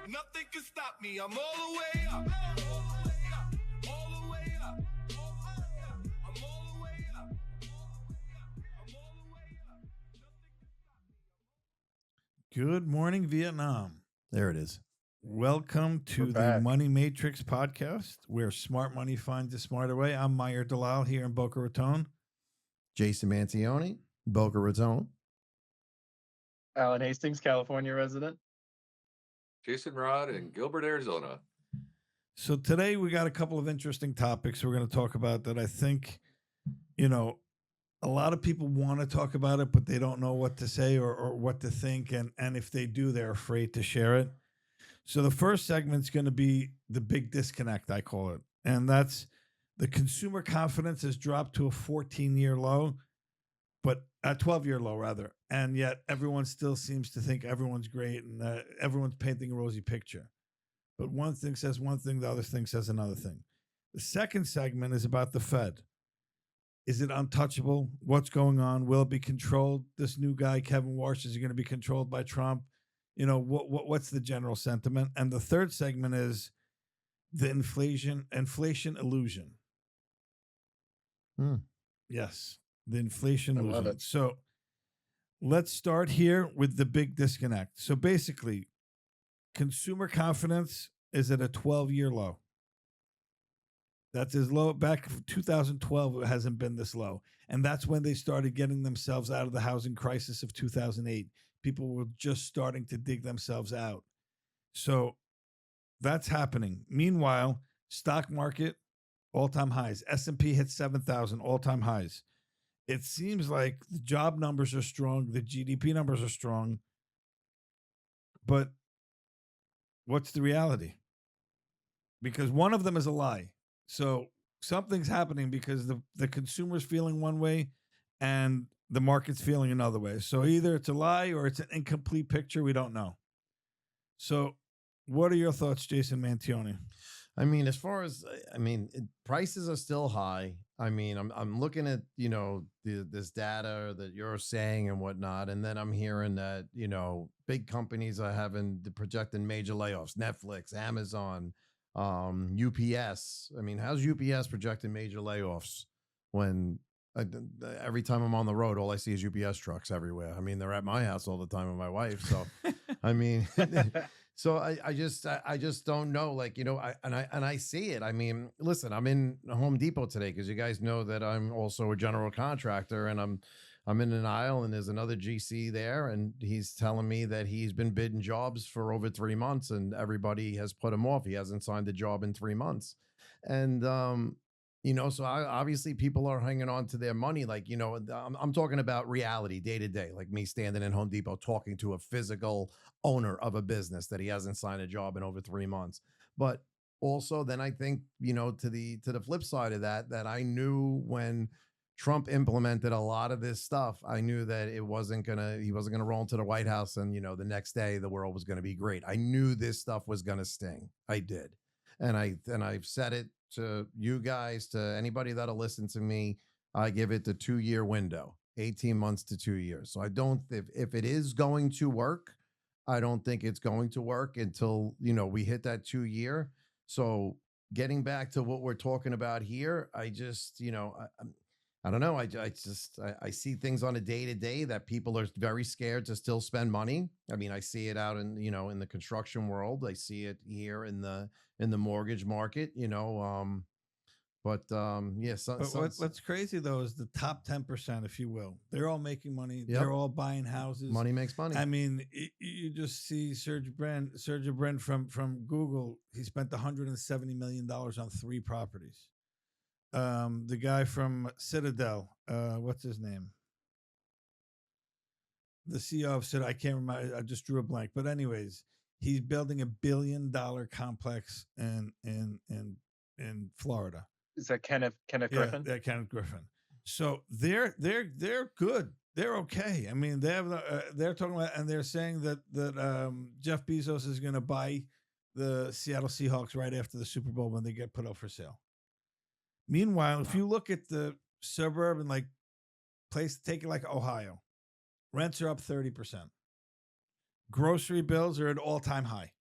Nothing can stop me. I'm all the way up. All the way up. All the way up. All the way up. I'm all the way up. I'm all the way up. Good morning, Vietnam. There it is. Welcome to We're the back. Money Matrix podcast, where smart money finds a smarter way. I'm Meyer Dalal here in Boca Raton. Jason Mantione, Boca Raton. Alan Hastings, California resident. Jason Rod in Gilbert, Arizona. So today we got a couple of interesting topics we're going to talk about that I think, a lot of people want to talk about it, but they don't know what to say or what to think. And if they do, they're afraid to share it. So the first segment's going to be the big disconnect, I call it. And that's the consumer confidence has dropped to a 14-year low, but a 12-year low, rather. And yet everyone still seems to think everyone's great and everyone's painting a rosy picture. But one thing says one thing, the other thing says another thing. The second segment is about the Fed. Is it untouchable? What's going on? Will it be controlled? This new guy, Kevin Warsh, is he going to be controlled by Trump? What's the general sentiment? And the third segment is the inflation illusion. Yes, the inflation I love illusion. it. So let's start here with the big disconnect. So basically, consumer confidence is at a 12-year low. That's as low back in 2012. It hasn't been this low. And that's when they started getting themselves out of the housing crisis of 2008. People were just starting to dig themselves out. So that's happening. Meanwhile, stock market, all-time highs. S&P hit 7,000, all-time highs. It seems like the job numbers are strong. The GDP numbers are strong. But what's the reality? Because one of them is a lie. So something's happening because the consumer's feeling one way and the market's feeling another way. So either it's a lie or it's an incomplete picture. We don't know. So what are your thoughts, Jason Mantione? I mean, prices are still high. I mean, I'm looking at, this data that you're saying and whatnot. And then I'm hearing that, big companies are projecting major layoffs, Netflix, Amazon, UPS. I mean, how's UPS projecting major layoffs when every time I'm on the road, all I see is UPS trucks everywhere? I mean, they're at my house all the time with my wife. So, I mean, so I just don't know, I see it. I mean, listen, I'm in Home Depot today because you guys know that I'm also a general contractor, and I'm in an aisle and there's another GC there, and he's telling me that he's been bidding jobs for over 3 months and everybody has put him off. He hasn't signed a job in 3 months. And, so obviously people are hanging on to their money. I'm talking about reality day to day, like me standing in Home Depot talking to a physical owner of a business that he hasn't signed a job in over 3 months. But also then I think, to the flip side of that I knew when Trump implemented a lot of this stuff, I knew that he wasn't gonna roll into the White House and, the next day the world was gonna be great. I knew this stuff was gonna sting. I did. And I've said it to you guys, to anybody that'll listen to me. I give it the 2-year window, 18 months to 2 years. So I don't, if it is going to work, I don't think it's going to work until, we hit that 2-year. So getting back to what we're talking about here, I just, I don't know. I see things on a day to day that people are very scared to still spend money. I mean, I see it out in, in the construction world. I see it here in the mortgage market, What's crazy though is the top 10%, if you will. They're all making money. Yep. They're all buying houses. Money makes money. I mean, you just see Sergey Brin from Google. He spent $170 million on 3 properties. The guy from Citadel, what's his name? The CEO of Citadel, I can't remember. I just drew a blank. But anyways, he's building $1 billion complex in Florida. Is that Kenneth Griffin? Yeah, Kenneth Griffin. So they're good. They're okay. I mean, they're talking about, and they're saying that Jeff Bezos is going to buy the Seattle Seahawks right after the Super Bowl when they get put up for sale. Meanwhile, if you look at the suburban place, take it like Ohio, rents are up 30%. Grocery bills are at all-time high.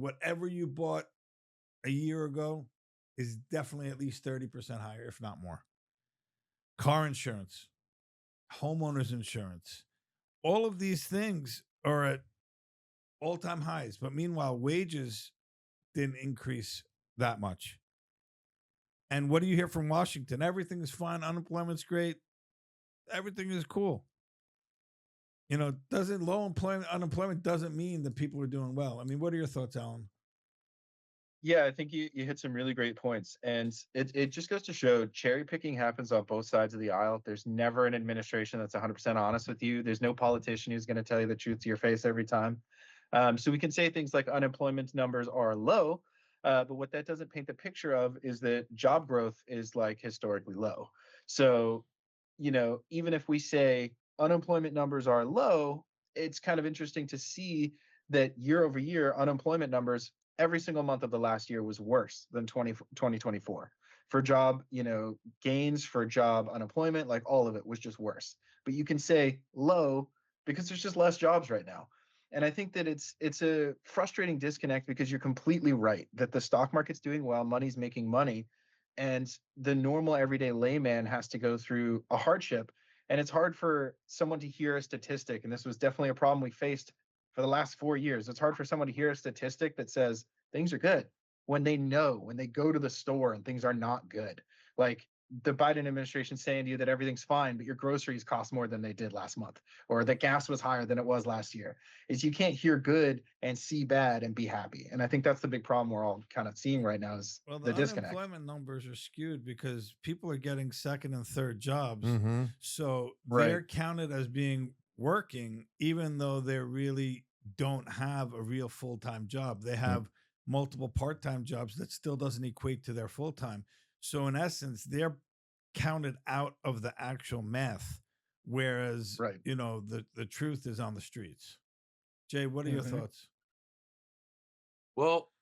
whatever you bought a year ago is definitely at least 30% higher, if not more. Car insurance, homeowners insurance, all of these things are at all-time highs. But meanwhile, wages didn't increase that much. And what do you hear from Washington? Everything is fine. Unemployment's great. Everything is cool. You know, unemployment doesn't mean that people are doing well. I mean, what are your thoughts, Alan? Yeah, I think you hit some really great points. And it just goes to show cherry picking happens on both sides of the aisle. There's never an administration that's 100% honest with you. There's no politician who's going to tell you the truth to your face every time. So we can say things like unemployment numbers are low, but what that doesn't paint the picture of is that job growth is like historically low. So, even if we say unemployment numbers are low, it's kind of interesting to see that year over year, unemployment numbers every single month of the last year was worse than 2024 for job, gains, for job unemployment, like all of it was just worse. But you can say low because there's just less jobs right now. And I think that it's a frustrating disconnect because you're completely right that the stock market's doing well, money's making money, and the normal everyday layman has to go through a hardship. And it's hard for someone to hear a statistic, and this was definitely a problem we faced for the last 4 years. It's hard for someone to hear a statistic that says things are good when they go to the store and things are not good. Like the Biden administration saying to you that everything's fine, but your groceries cost more than they did last month, or that gas was higher than it was last year. Is you can't hear good and see bad and be happy. And I think that's the big problem we're all kind of seeing right now is Well, the the disconnect. unemployment numbers are skewed because people are getting second and third jobs. Mm-hmm. So Right. they're counted as being working, even though they really don't have a real full-time job. They have multiple part-time jobs that still doesn't equate to their full-time. So in essence, they're counted out of the actual math, whereas Right. the truth is on the streets. Jay, what are your Mhm. thoughts? Well,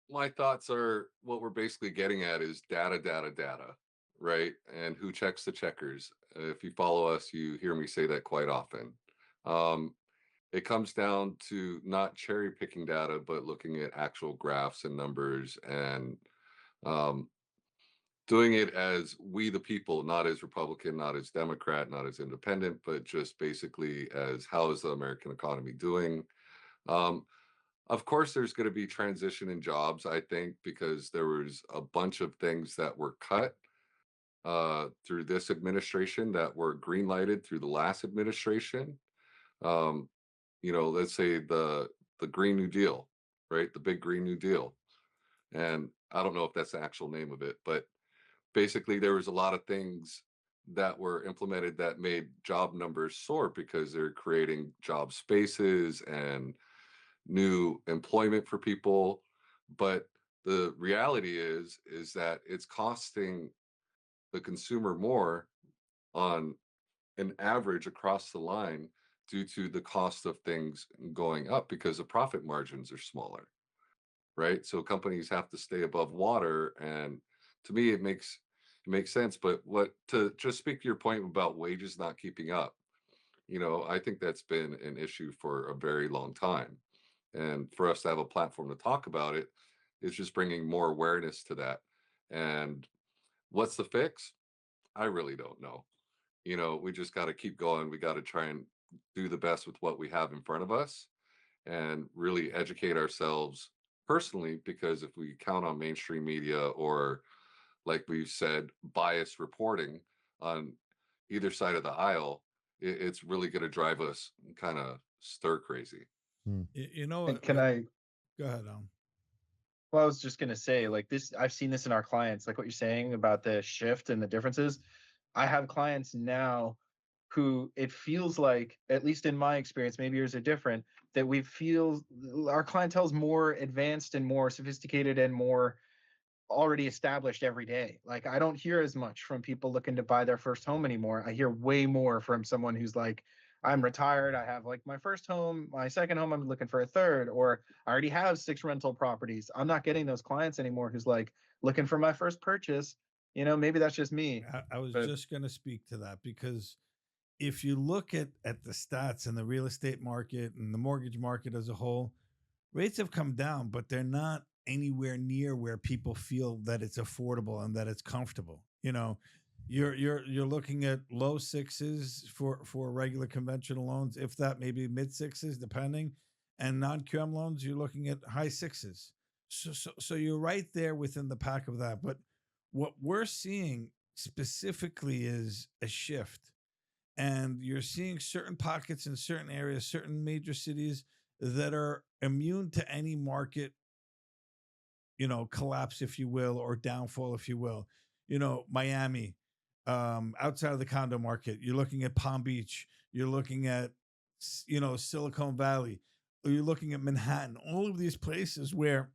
my thoughts are what we're basically getting at is data, data, data, right? And who checks the checkers? If you follow us, you hear me say that quite often. It comes down to not cherry picking data, but looking at actual graphs and numbers and um, doing it as we the people, not as Republican, not as Democrat, not as independent, but just basically as how is the American economy doing? Um, of course, there's going to be transition in jobs, I think, because there was a bunch of things that were cut through this administration that were green lighted through the last administration. Um, let's say the Green New Deal, right? The big Green New Deal. And I don't know if that's the actual name of it, but basically there was a lot of things that were implemented that made job numbers soar because they're creating job spaces and new employment for people. But the reality is that it's costing the consumer more on an average across the line due to the cost of things going up because the profit margins are smaller, right? So companies have to stay above water, and to me, it makes sense. But what to just speak to your point about wages not keeping up, I think that's been an issue for a very long time, and for us to have a platform to talk about it is just bringing more awareness to that. And what's the fix? I really don't know. We just got to keep going. We got to try and do the best with what we have in front of us and really educate ourselves personally, because if we count on mainstream media or, like we've said, biased reporting on either side of the aisle, it's really going to drive us kind of stir crazy. You know And what? can I Go ahead, Alan. Well, I was just gonna say, like this, I've seen this in our clients, like what you're saying about the shift and the differences. I have clients now who it feels like, at least in my experience, maybe yours are different, that we feel our clientele is more advanced and more sophisticated and more already established every day. Like I don't hear as much from people looking to buy their first home anymore. I hear way more from someone who's like, I'm retired. I have like my first home, my second home, I'm looking for a third, or I already have 6 rental properties. I'm not getting those clients anymore who's like looking for my first purchase. Maybe that's just me. I was But just going to speak to that because if you look at the stats in the real estate market and the mortgage market as a whole, rates have come down, but they're not anywhere near where people feel that it's affordable and that it's comfortable. You know, you're looking at low sixes for regular conventional loans, if that, maybe mid sixes, depending, and non-QM loans, you're looking at high sixes. So you're right there within the pack of that. But what we're seeing specifically is a shift, and you're seeing certain pockets in certain areas, certain major cities that are immune to any market, collapse, if you will, or downfall, if you will. Miami, outside of the condo market, you're looking at Palm Beach, you're looking at, Silicon Valley, or you're looking at Manhattan, all of these places where,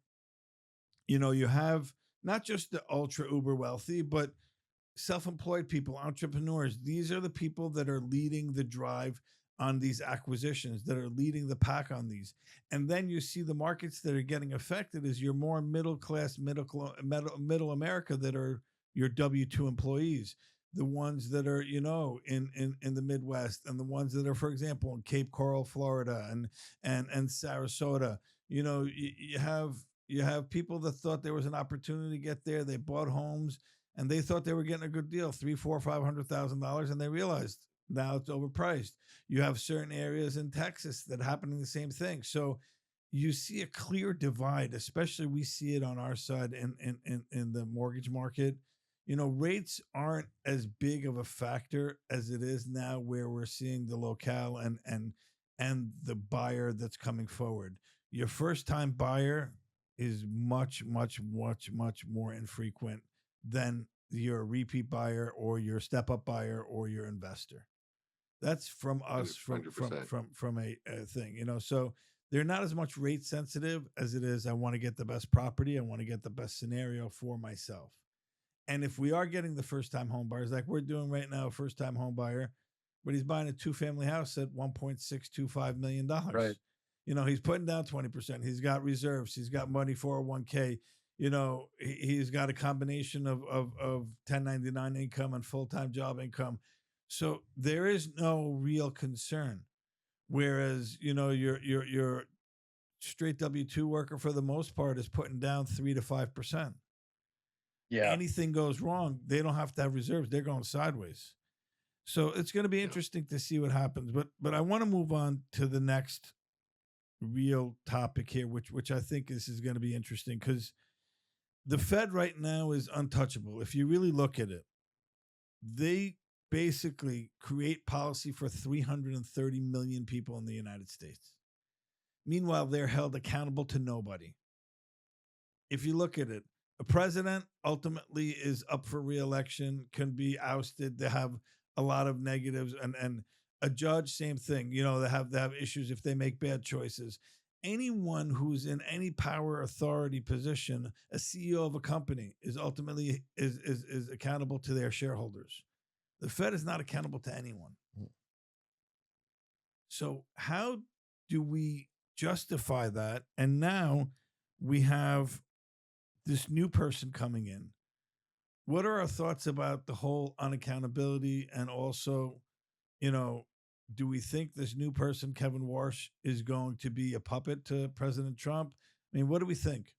you have not just the ultra uber wealthy, but self-employed people, entrepreneurs. These are the people that are leading the drive on these acquisitions, that are leading the pack on these. And then you see the markets that are getting affected is your more middle class, middle America, that are your W-2 employees, the ones that are, in the Midwest, and the ones that are, for example, in Cape Coral, Florida, and Sarasota. You have people that thought there was an opportunity to get there. They bought homes and they thought they were getting a good deal, 3, 4, $500,000, and they realized now it's overpriced. You have certain areas in Texas that happening the same thing. So you see a clear divide, especially we see it on our side in the mortgage market. Rates aren't as big of a factor as it is now, where we're seeing the locale and the buyer that's coming forward. Your first time buyer is much, much, much, much more infrequent than your repeat buyer or your step up buyer or your investor. That's from us, from 100%. a thing, So they're not as much rate sensitive as it is. I want to get the best property. I want to get the best scenario for myself. And if we are getting the first time home buyers, like we're doing right now, a first time home buyer, but he's buying a 2-family house at $1.625 million. Right. He's putting down 20%. He's got reserves. He's got money, 401k. He's got a combination of 1099 income and full-time job income. So there is no real concern. Whereas, your straight W-2 worker, for the most part, is putting down 3 to 5%. Yeah. Anything goes wrong, they don't have to have reserves. They're going sideways. So it's going to be Yeah. interesting to see what happens. But I want to move on to the next real topic here, which I think is going to be interesting, because the Fed right now is untouchable. If you really look at it, they basically create policy for 330 million people in the United States. Meanwhile, they're held accountable to nobody. If you look at it, a president ultimately is up for re-election, can be ousted. They have a lot of negatives, and a judge, same thing. They have issues if they make bad choices. Anyone who's in any power authority position, a CEO of a company, is ultimately is accountable to their shareholders. The Fed is not accountable to anyone. So how do we justify that? And now we have this new person coming in. What are our thoughts about the whole unaccountability? And also, do we think this new person, Kevin Warsh, is going to be a puppet to President Trump? I mean, what do we think?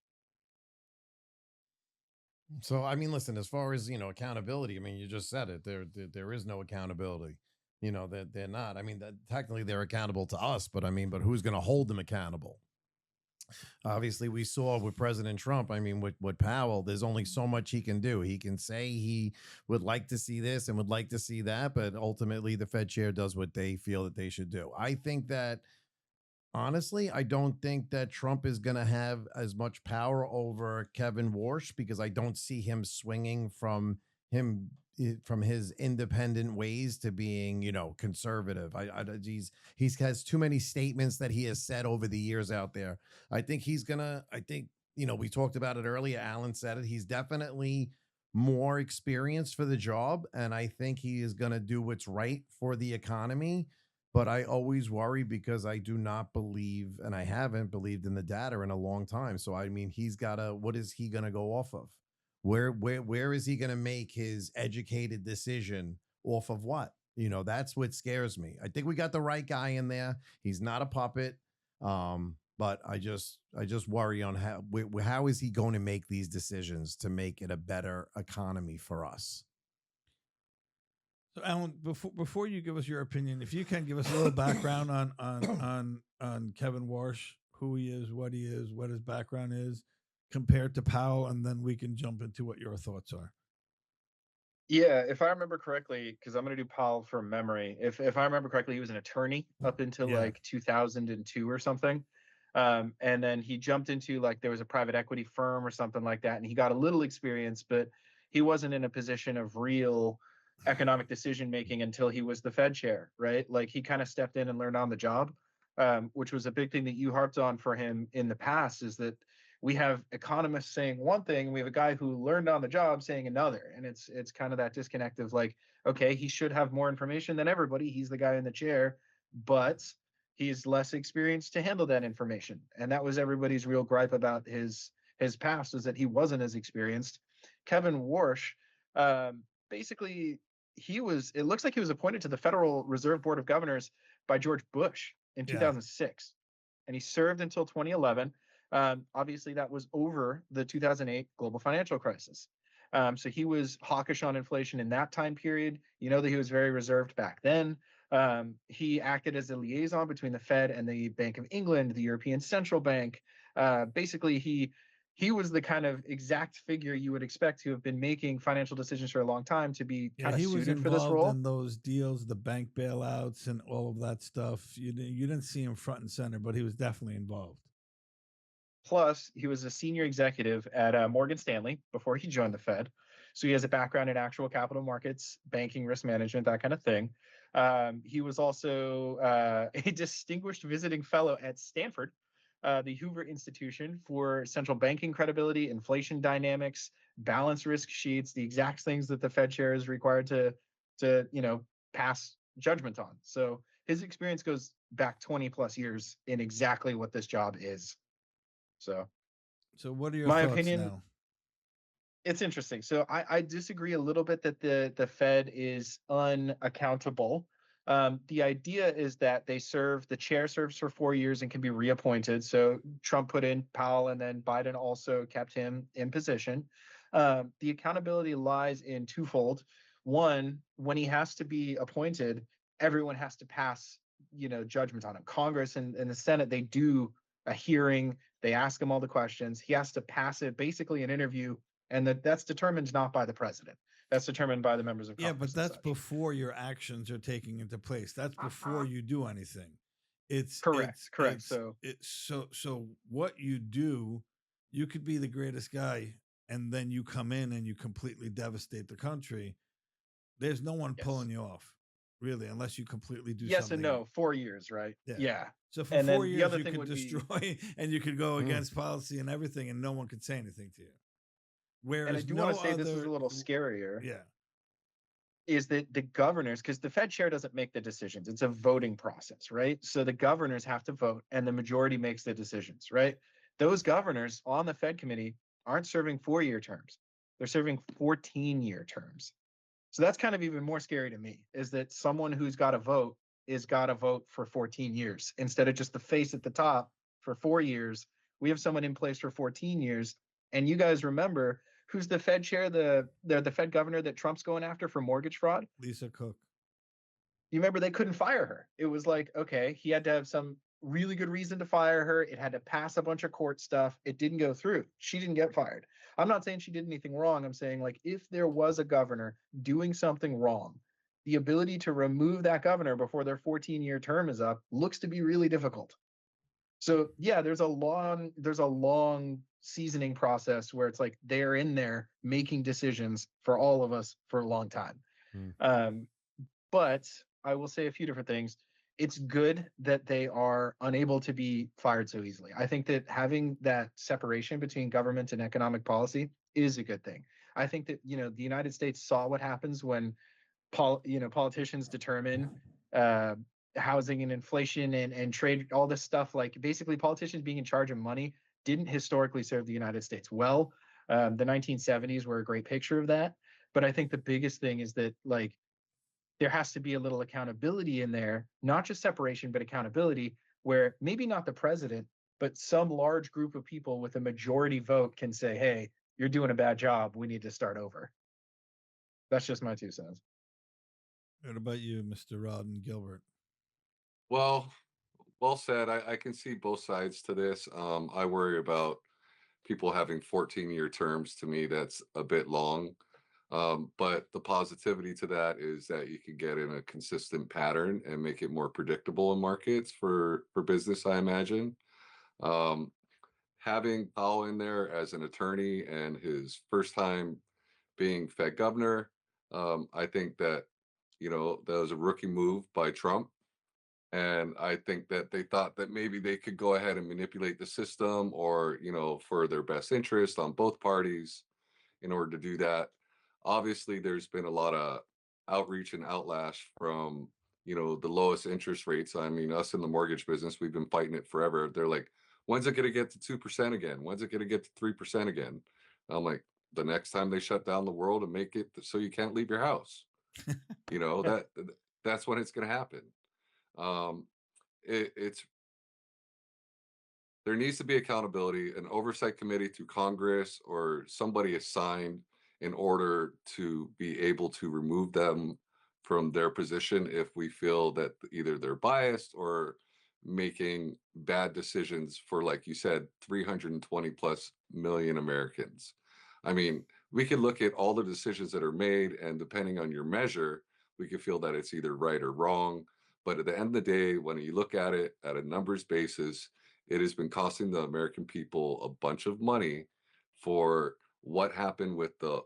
So, I mean, listen, as far as, accountability, I mean, you just said it. There is no accountability. That they're not. I mean, that technically they're accountable to us, but who's going to hold them accountable? Obviously, we saw with President Trump, I mean, with Powell, there's only so much he can do. He can say he would like to see this and would like to see that, but ultimately the Fed chair does what they feel that they should do. I think that, honestly, I don't think that Trump is going to have as much power over Kevin Warsh, because I don't see him swinging from his independent ways to being, conservative. He's has too many statements that he has said over the years out there. I think we talked about it earlier. Alan said it. He's definitely more experienced for the job, and I think he is going to do what's right for the economy. But I always worry, because I do not believe, and I haven't believed in the data in a long time. So, I mean, what is he going to go off of? Where is he going to make his educated decision off of what? That's what scares me. I think we got the right guy in there. He's not a puppet. But I just worry on how is he going to make these decisions to make it a better economy for us. So, Alan, before you give us your opinion, if you can give us a little background on Kevin Warsh, who he is, what his background is, compared to Powell, and then we can jump into what your thoughts are. Yeah, if I remember correctly, because I'm going to do Powell from memory. If I remember correctly, he was an attorney up until Yeah. like 2002 or something. And then he jumped into like there was a private equity firm or something like that, and he got a little experience, but he wasn't in a position of real economic decision making until he was the Fed chair, right? Like he kind of stepped in and learned on the job, which was a big thing that you harped on for him in the past. Is that we have economists saying one thing, we have a guy who learned on the job saying another, and it's kind of that disconnect of like, okay, he should have more information than everybody. He's the guy in the chair, but he's less experienced to handle that information, and that was everybody's real gripe about his past, is that he wasn't as experienced. Kevin Warsh, basically, it looks like he was appointed to the Federal Reserve Board of Governors by George Bush in 2006, and he served until 2011. Obviously, that was over the 2008 global financial crisis. So he was hawkish on inflation in that time period. You know that he was very reserved back then. He acted as a liaison between the Fed and the Bank of England, the European Central Bank. Basically, he was the kind of exact figure you would expect to have been making financial decisions for a long time to be kind of he was suited for this involved role. in those deals, the bank bailouts, and all of that stuff. You didn't see him front and center, but he was definitely involved. Plus, he was a senior executive at Morgan Stanley before he joined the Fed. So he has a background in actual capital markets, banking, risk management, that kind of thing. He was also a distinguished visiting fellow at Stanford, the Hoover Institution for central banking credibility, inflation dynamics, balance risk sheets, the exact things that the Fed chair is required to pass judgment on. So his experience goes back 20 plus years in exactly what this job is. So what are your my thoughts opinion, now? it's interesting. So I disagree a little bit that the Fed is unaccountable. The idea is that the chair serves for 4 years and can be reappointed. So Trump put in Powell, and then Biden also kept him in position. The accountability lies in twofold. One, when he has to be appointed, everyone has to pass, judgment on him. Congress and the Senate, they do a hearing. They ask him all the questions. He has to pass it, basically an interview, and that's determined not by the president. That's determined by the members of Congress. Yeah, but that's before your actions are taking into place. That's before you do anything. It's correct. So what you do, you could be the greatest guy, and then you come in and you completely devastate the country. There's no one pulling you off, really, unless you completely do yes something. And no. 4 years, right? Yeah. So for and 4 years, you could destroy and you could go against policy and everything, and no one could say anything to you. Whereas and I do want to say this is a little scarier. Yeah. Is that the governors, because the Fed chair doesn't make the decisions. It's a voting process, right? So the governors have to vote, and the majority makes the decisions, right? Those governors on the Fed committee aren't serving 4-year terms. They're serving 14-year terms. So that's kind of even more scary to me, is that someone who's got to vote is got to vote for 14 years instead of just the face at the top for 4 years. We have someone in place for 14 years. And you guys remember who's the Fed chair, the Fed governor that Trump's going after for mortgage fraud? Lisa Cook. You remember they couldn't fire her. It was like, okay, he had to have some really good reason to fire her. It had to pass a bunch of court stuff. It didn't go through. She didn't get fired. I'm not saying she did anything wrong. I'm saying, like, if there was a governor doing something wrong, the ability to remove that governor before their 14-year term is up looks to be really difficult. So yeah, there's a long seasoning process where it's like they're in there making decisions for all of us for a long time. But I will say a few different things. It's good that they are unable to be fired so easily. I think that having that separation between government and economic policy is a good thing. I think that, the United States saw what happens when politicians determine housing and inflation and trade, all this stuff. Like, basically, politicians being in charge of money didn't historically serve the United States well. The 1970s were a great picture of that. But I think the biggest thing is that, like, there has to be a little accountability in there, not just separation, but accountability, where maybe not the president, but some large group of people with a majority vote can say, hey, you're doing a bad job, we need to start over. That's just my 2 cents. What about you, Mr. Rodden Gilbert? Well, well said. I can see both sides to this. I worry about people having 14-year terms. To me, that's a bit long. But the positivity to that is that you can get in a consistent pattern and make it more predictable in markets for business, I imagine. Um, Having Powell in there as an attorney and his first time being Fed governor, I think that that was a rookie move by Trump. And I think that they thought that maybe they could go ahead and manipulate the system or, for their best interest on both parties in order to do that. Obviously, there's been a lot of outreach and outlash from, the lowest interest rates. I mean, us in the mortgage business, we've been fighting it forever. They're like, when's it going to get to 2% again? When's it going to get to 3% again? I'm like, the next time they shut down the world and make it so you can't leave your house, you know, that that's when it's going to happen. Um, it's There needs to be accountability, an oversight committee through Congress or somebody assigned in order to be able to remove them from their position if we feel that either they're biased or making bad decisions for, like you said, 320 plus million Americans. I mean, we could look at all the decisions that are made, and depending on your measure, we could feel that it's either right or wrong. But at the end of the day, when you look at it at a numbers basis, it has been costing the American people a bunch of money for what happened with the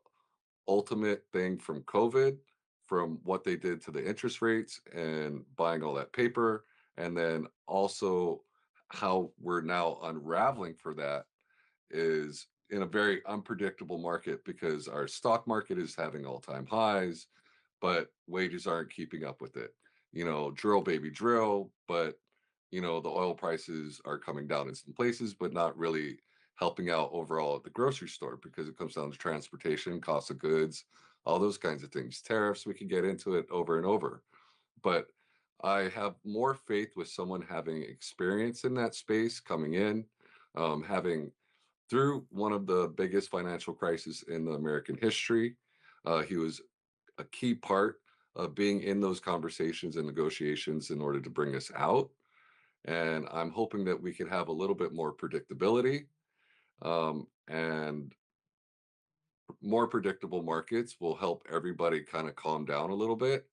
ultimate thing from COVID, from what they did to the interest rates and buying all that paper, and then also how we're now unraveling for that is in a very unpredictable market because our stock market is having all-time highs, but wages aren't keeping up with it. Drill baby drill, but the oil prices are coming down in some places, but not really helping out overall at the grocery store because it comes down to transportation, cost of goods, all those kinds of things. Tariffs, we can get into it over and over. But I have more faith with someone having experience in that space coming in, having through one of the biggest financial crises in the American history. He was a key part of being in those conversations and negotiations in order to bring us out. And I'm hoping that we can have a little bit more predictability, and more predictable markets will help everybody kind of calm down a little bit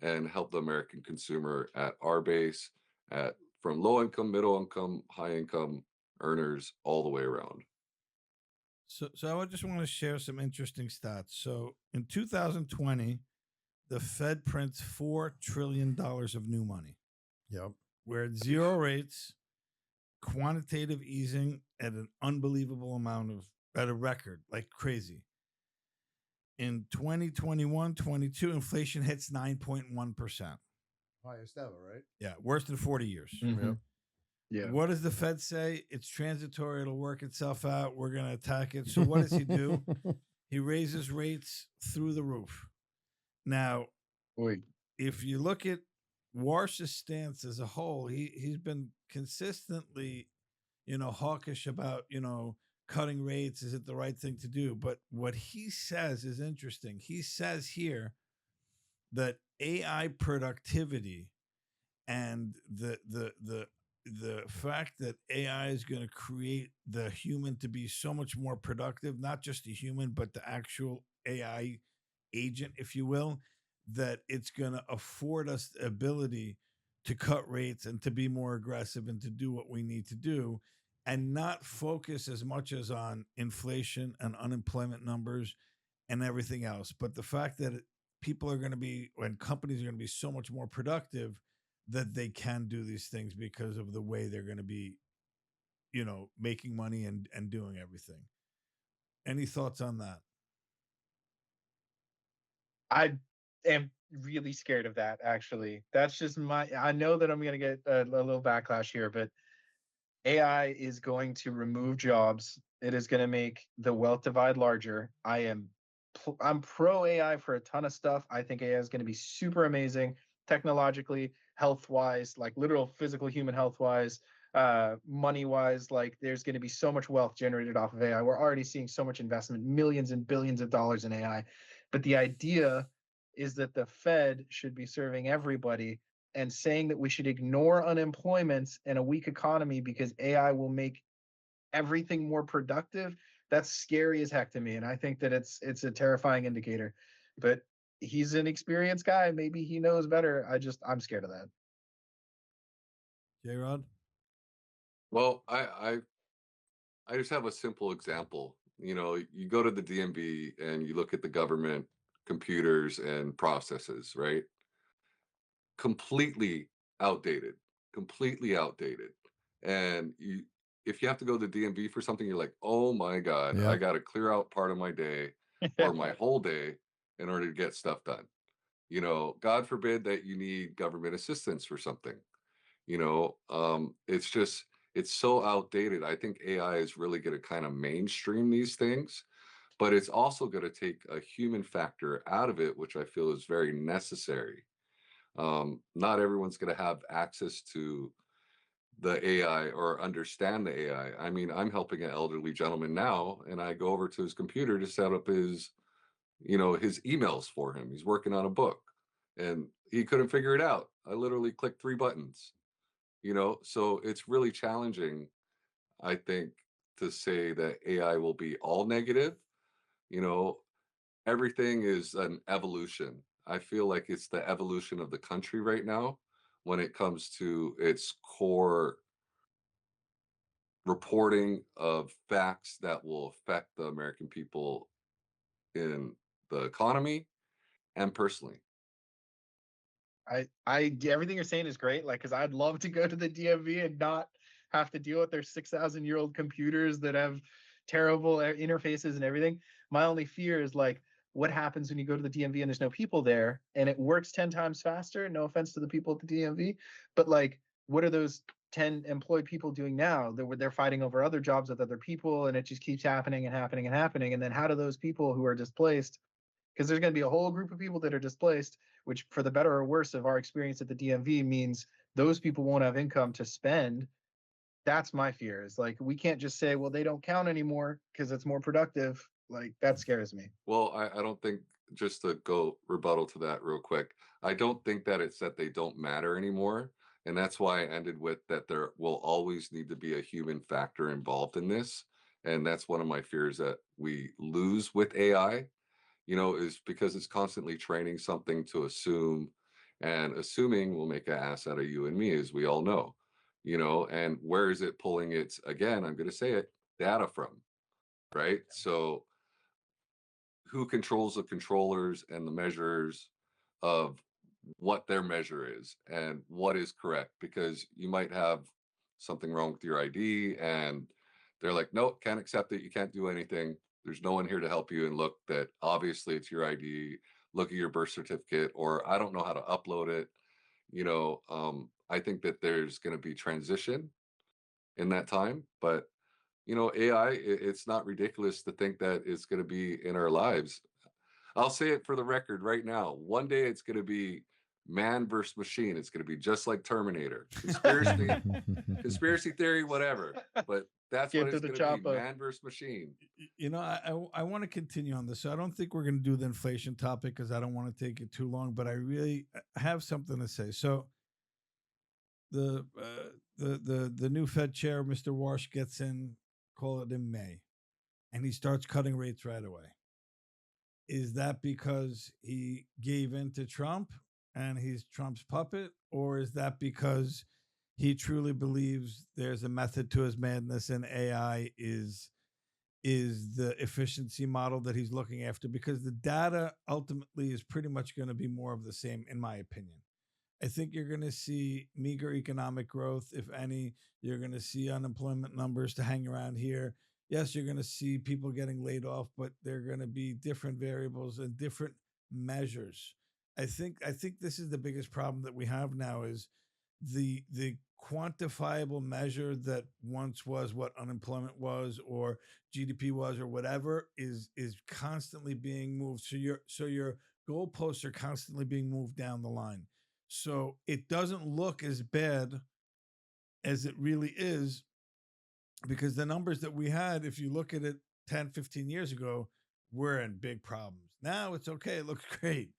and help the American consumer at our base, at from low income, middle income, high income earners all the way around. So I just want to share some interesting stats. So in 2020, the Fed prints $4 trillion of new money. Yep. We're at zero rates, quantitative easing at an unbelievable amount at a record, like crazy. In 2021, 22, inflation hits 9.1%. Highest ever, right? Yeah, worse than 40 years. Mhm. Yeah. What does the Fed say? It's transitory. It'll work itself out. We're going to attack it. So what does he do? He raises rates through the roof. Now, Oy. if you look at Warsh's stance as a whole, he's been consistently, hawkish about, cutting rates. Is it the right thing to do? But what he says is interesting. He says here that AI productivity and the fact that AI is going to create the human to be so much more productive, not just the human, but the actual AI agent, if you will, that it's going to afford us the ability to cut rates and to be more aggressive and to do what we need to do and not focus as much as on inflation and unemployment numbers and everything else. But the fact that people are going to be, and companies are going to be so much more productive that they can do these things because of the way they're going to be, making money and doing everything. Any thoughts on that? I am really scared of that, actually. That's just I know that I'm going to get a little backlash here, but AI is going to remove jobs. It is going to make the wealth divide larger. I'm pro AI for a ton of stuff. I think AI is going to be super amazing technologically, health wise, like literal physical human health wise. money wise. Like there's going to be so much wealth generated off of AI. We're already seeing so much investment, millions and billions of dollars in AI. But the idea is that the Fed should be serving everybody, and saying that we should ignore unemployment and a weak economy because AI will make everything more productive. That's scary as heck to me, and I think that it's a terrifying indicator. But he's an experienced guy. Maybe he knows better. I'm scared of that. J Rod? Well, I just have a simple example. You go to the DMV and you look at the government computers and processes, right? Completely outdated, completely outdated. And if you have to go to the DMV for something, you're like, oh my God, I Yep. got to clear out part of my day or my whole day in order to get stuff done. God forbid that you need government assistance for something. It's so outdated. I think AI is really going to kind of mainstream these things, but it's also going to take a human factor out of it, which I feel is very necessary. Not everyone's going to have access to the AI or understand the AI. I mean, I'm helping an elderly gentleman now, and I go over to his computer to set up his emails for him. He's working on a book and he couldn't figure it out. I literally clicked 3 buttons, so it's really challenging, I think, to say that AI will be all negative. You know, everything is an evolution. I feel like it's the evolution of the country right now when it comes to its core reporting of facts that will affect the American people in the economy and personally. Everything you're saying is great. Like, because I'd love to go to the DMV and not have to deal with their 6,000-year-old computers that have terrible interfaces and everything. My only fear is like, what happens when you go to the DMV and there's no people there and it works 10 times faster? No offense to the people at the DMV, but like, what are those 10 employed people doing now? They're fighting over other jobs with other people, and it just keeps happening and happening and happening. And then how do those people who are displaced, because there's going to be a whole group of people that are displaced, which for the better or worse of our experience at the DMV means those people won't have income to spend. That's my fear. Is like, we can't just say, well, they don't count anymore because it's more productive. Like, that scares me. Well, I don't think, just to go rebuttal to that real quick, I don't think that it's that they don't matter anymore. And that's why I ended with that there will always need to be a human factor involved in this. And that's one of my fears that we lose with AI, is because it's constantly training something to assume, and assuming will make an ass out of you and me, as we all know, and where is it pulling its, again, I'm going to say it, data from, right? So who controls the controllers and the measures of what their measure is and what is correct? Because you might have something wrong with your ID and they're like, nope, can't accept it. You can't do anything. There's no one here to help you. And look, that obviously it's your ID. Look at your birth certificate, or I don't know how to upload it. I think that there's going to be transition in that time, but AI, it's not ridiculous to think that it's going to be in our lives. I'll say it for the record right now. One day it's going to be man versus machine. It's going to be just like Terminator. Conspiracy theory, whatever. But that's what Get to it's the going to be, chopper. man versus machine. I want to continue on this. So I don't think we're going to do the inflation topic because I don't want to take it too long, but I really have something to say. So the new Fed chair, Mr. Warsh, gets in, call it in May, and he starts cutting rates right away. Is that because he gave in to Trump and he's Trump's puppet, or is that because he truly believes there's a method to his madness and AI is the efficiency model that he's looking after? Because the data ultimately is pretty much going to be more of the same, in my opinion. I think you're going to see meager economic growth, if any. You're going to see unemployment numbers to hang around here. Yes, you're going to see people getting laid off, but they're going to be different variables and different measures. I think this is the biggest problem that we have now is the quantifiable measure that once was what unemployment was or GDP was or whatever is constantly being moved. So your goalposts are constantly being moved down the line. So it doesn't look as bad as it really is, because the numbers that we had, if you look at it 10, 15 years ago, we're in big problems. Now it's okay. It looks great.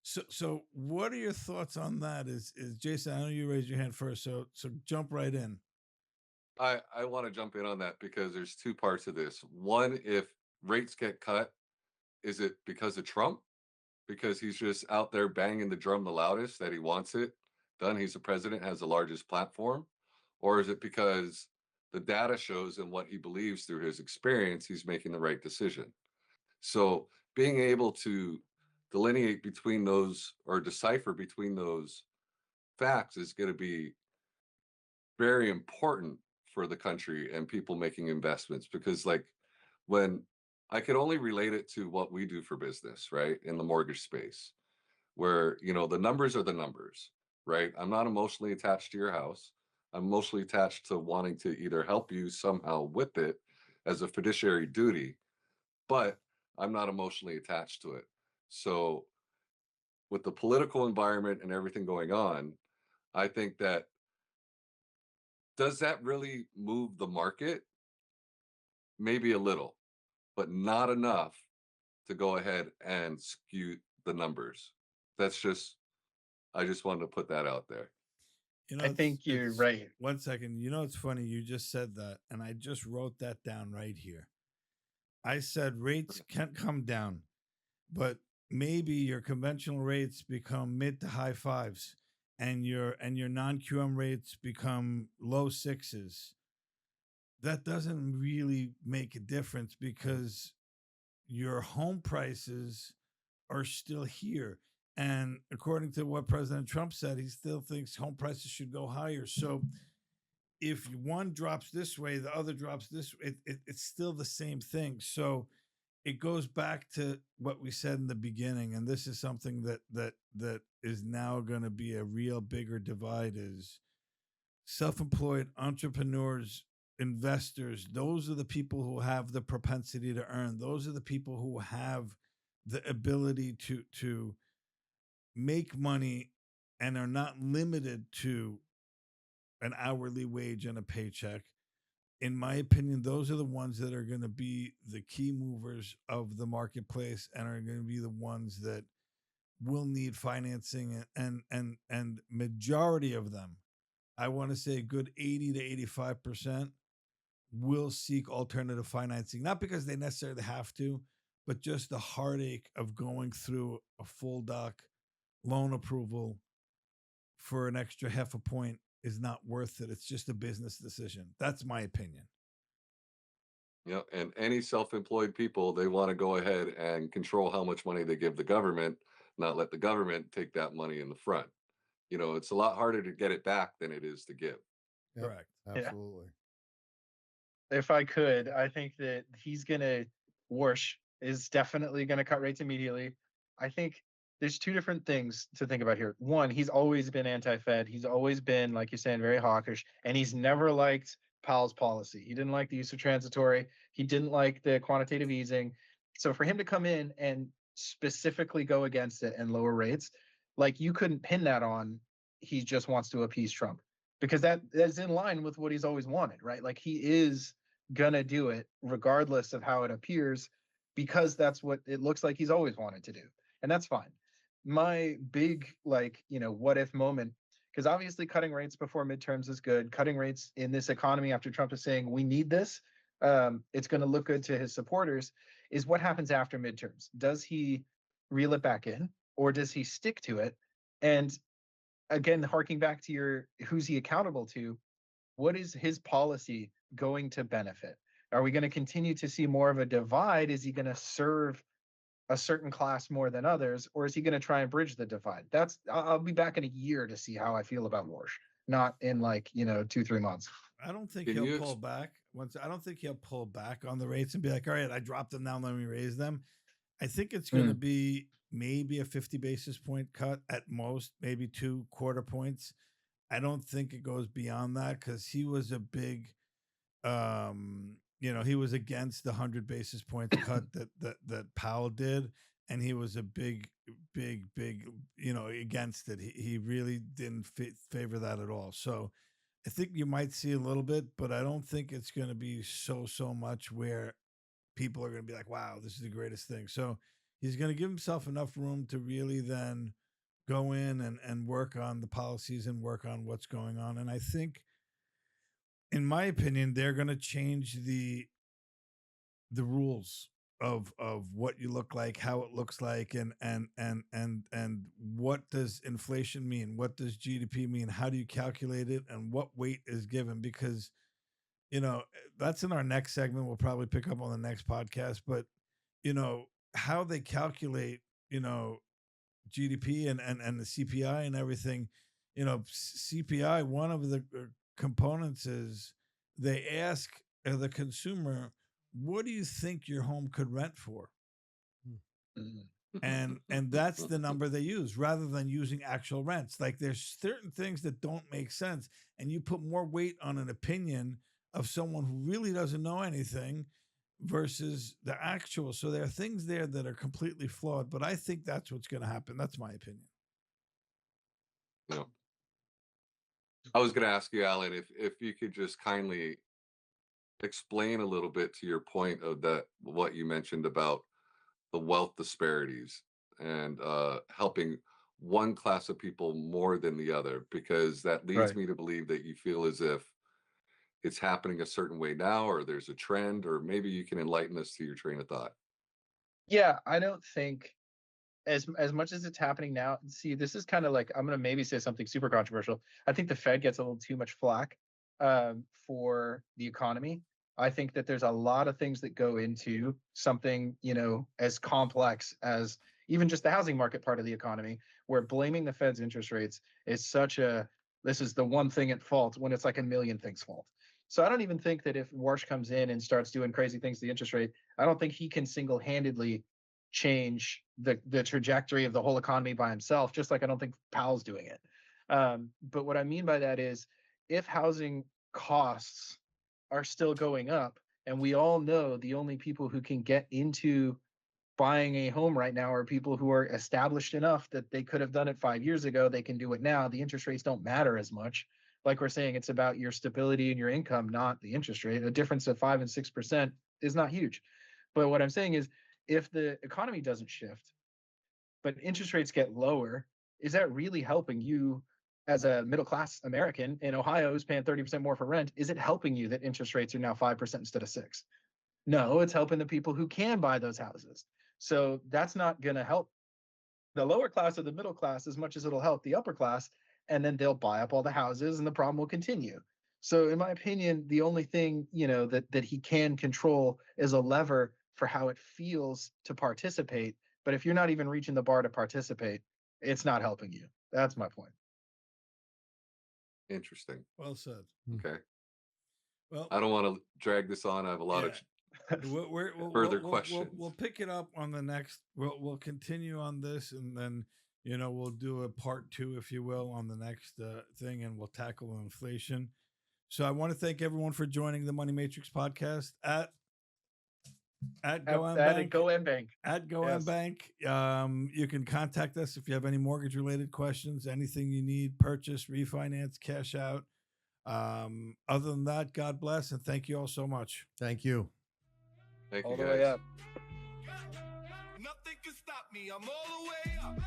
So what are your thoughts on that? Is Jason, I know you raised your hand first, so jump right in. I want to jump in on that because there's two parts of this. One, if rates get cut, is it because of Trump? Because he's just out there banging the drum the loudest that he wants it done? He's the president, has the largest platform. Or is it because the data shows and what he believes through his experience, he's making the right decision? So being able to delineate between those or decipher between those facts is going to be very important for the country and people making investments, because like when I could only relate it to what we do for business, right? In the mortgage space, where, the numbers are the numbers, right? I'm not emotionally attached to your house. I'm emotionally attached to wanting to either help you somehow with it as a fiduciary duty, but I'm not emotionally attached to it. So with the political environment and everything going on, I think that, does that really move the market? Maybe a little, but not enough to go ahead and skew the numbers. That's just, I just wanted to put that out there. I think you're it's right. 1 second. It's funny. You just said that, and I just wrote that down right here. I said rates can't come down, but maybe your conventional rates become mid to high fives, and your non QM rates become low sixes. That doesn't really make a difference because your home prices are still here. And according to what President Trump said, he still thinks home prices should go higher. So if one drops this way, the other drops this way, it's still the same thing. So it goes back to what we said in the beginning, and this is something that is now going to be a real bigger divide: is self-employed entrepreneurs, investors. Those are the people who have the propensity to earn. Those are the people who have the ability to make money and are not limited to an hourly wage and a paycheck. In my opinion, those are the ones that are going to be the key movers of the marketplace and are going to be the ones that will need financing, and majority of them, I want to say a good 80 to 85%, will seek alternative financing, not because they necessarily have to, but just the heartache of going through a full doc loan approval for an extra half a point is not worth it. It's just a business decision. That's my opinion. And any self-employed people, they want to go ahead and control how much money they give the government, not let the government take that money in the front. It's a lot harder to get it back than it is to give. Yep, Correct. Yeah. absolutely. If I could, I think that Warsh is definitely gonna cut rates immediately. I think there's two different things to think about here. One, he's always been anti-Fed. He's always been, like you're saying, very hawkish, and he's never liked Powell's policy. He didn't like the use of transitory. He didn't like the quantitative easing. So for him to come in and specifically go against it and lower rates, like you couldn't pin that on he just wants to appease Trump, because that's in line with what he's always wanted, right? Like he is gonna do it regardless of how it appears, because that's what it looks like he's always wanted to do, and that's fine. My big, what if moment, because obviously cutting rates before midterms is good. Cutting rates in this economy after Trump is saying we need this, it's going to look good to his supporters, is what happens after midterms. Does he reel it back in, or does he stick to it? And again, harking back to your who's he accountable to, what is his policy going to benefit? Are we going to continue to see more of a divide? Is he going to serve a certain class more than others, or is he going to try and bridge the divide? I'll be back in a year to see how I feel about Warsh, not in 2-3 months. I don't think Can he'll you pull back. I don't think he'll pull back on the rates and be like, all right, I dropped them now, let me raise them. I think it's going to be maybe a 50 basis point cut at most, maybe 2 quarter points. I don't think it goes beyond that, because he was a big, he was against the 100 basis points cut that Powell did, and he was a big, against it. He really didn't favor that at all. So I think you might see a little bit, but I don't think it's going to be so much where people are going to be like, wow, this is the greatest thing. So he's going to give himself enough room to really then go in and work on the policies and work on what's going on. And I think, in my opinion, they're going to change the rules of what you look like, how it looks like, and what does inflation mean? What does GDP mean? How do you calculate it? And what weight is given? Because that's in our next segment. We'll probably pick up on the next podcast. But how they calculate GDP and the CPI and everything. CPI. One of the components is they ask the consumer, what do you think your home could rent for? Mhm. And that's the number they use rather than using actual rents. Like, there's certain things that don't make sense, and you put more weight on an opinion of someone who really doesn't know anything versus the actual. So there are things there that are completely flawed, but I think that's what's going to happen. That's my opinion. No. I was going to ask you, Alan, if you could just kindly explain a little bit to your point of that, what you mentioned about the wealth disparities and helping one class of people more than the other, because that leads Right. me to believe that you feel as if it's happening a certain way now, or there's a trend, or maybe you can enlighten us to your train of thought. Yeah, I don't think as much as it's happening now. See, this is kind of like, I'm gonna maybe say something super controversial. I think the Fed gets a little too much flack for the economy. I think that there's a lot of things that go into something, as complex as even just the housing market part of the economy, where blaming the Fed's interest rates is such a, this is the one thing at fault when it's like a million things fault. So I don't even think that if Warsh comes in and starts doing crazy things to the interest rate, I don't think he can single-handedly change the trajectory of the whole economy by himself, just like I don't think Powell's doing it. But what I mean by that is, if housing costs are still going up, and we all know the only people who can get into buying a home right now are people who are established enough that they could have done it 5 years ago, they can do it now. The interest rates don't matter as much. Like we're saying, it's about your stability and your income, not the interest rate. A difference of 5 and 6% is not huge. But what I'm saying is, if the economy doesn't shift, but interest rates get lower, is that really helping you as a middle class American in Ohio who's paying 30% more for rent? Is it helping you that interest rates are now 5% instead of 6? No, it's helping the people who can buy those houses. So that's not going to help the lower class or the middle class as much as it'll help the upper class, and then they'll buy up all the houses and the problem will continue. So in my opinion, the only thing that he can control is a lever for how it feels to participate. But if you're not even reaching the bar to participate, it's not helping you. That's my point. Interesting. Well said. Okay. Well, I don't want to drag this on. I have a lot of further questions. We'll pick it up on the next. We'll continue on this, and then we'll do a part 2, if you will, on the next thing, and we'll tackle inflation. So I want to thank everyone for joining the Money Matrix podcast at GoMBank. At GoMBank. You can contact us if you have any mortgage related questions, anything you need, purchase, refinance, cash out. Other than that, God bless, and thank you all so much. Thank you. Thank All you the guys. way up. Nothing can stop me. I'm all the way up.